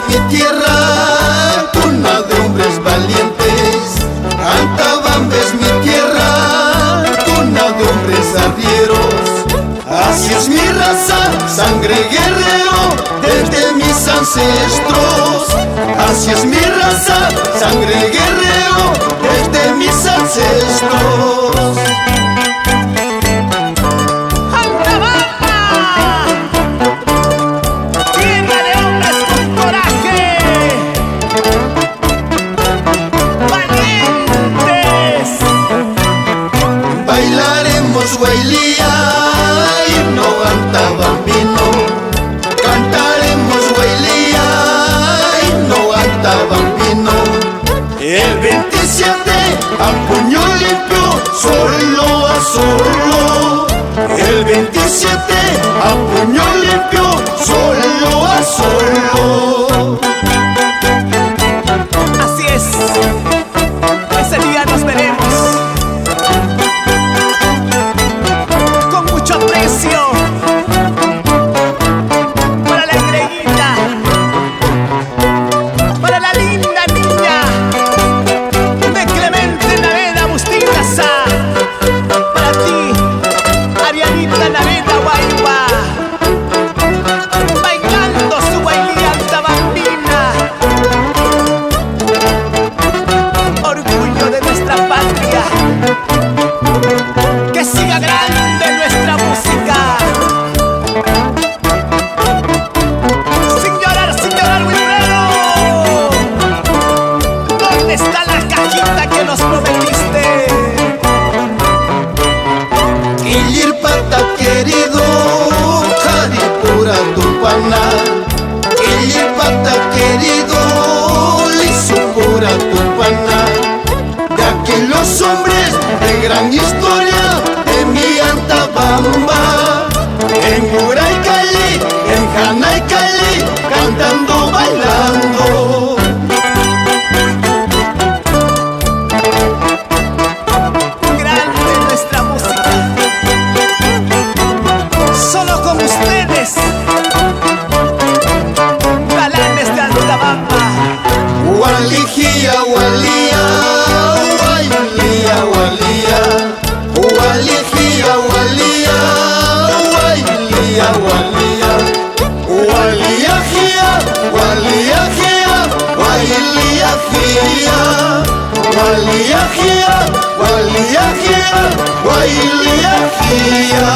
mi tierra, cuna de hombres valientes. Antabamba es mi tierra, cuna de hombres arrieros. Así es mi raza, sangre guerrero, desde mis ancestros. Así es mi raza, sangre guerrero, desde mis ancestros. Bailaremos huaylía, himno antabambino. Cantaremos huaylía, himno antabambino. El 27 a puño limpio, solo a solo. El 27 a puño limpio, solo a solo. Así es, ese día nos veremos. Para la engreída, para la linda niña de Clemente Naveda Bustingaza, para ti, Arianita Naveda Guayba, bailando su bailía antabambina, orgullo de nuestra patria. Que siga grande nuestra música. Sin llorar, Wilfredo. ¿Dónde está la cajita que nos prometiste? Quillirpata querido, Jaripura Tupana. Quillirpata querido, Lisupura Tupana. De aquellos hombres de gran historia, de mi Antabamba, en Uraykali, en Janaykali, cantando, bailando. Grande nuestra música, solo con ustedes, galanes de Antabamba. Walijía, walía, wailía, walía. Walijía, walía, wailía, walía. Walía, gia, walía, gia, wailía, gia. Walía, gia, walía, gia, wailía, gia.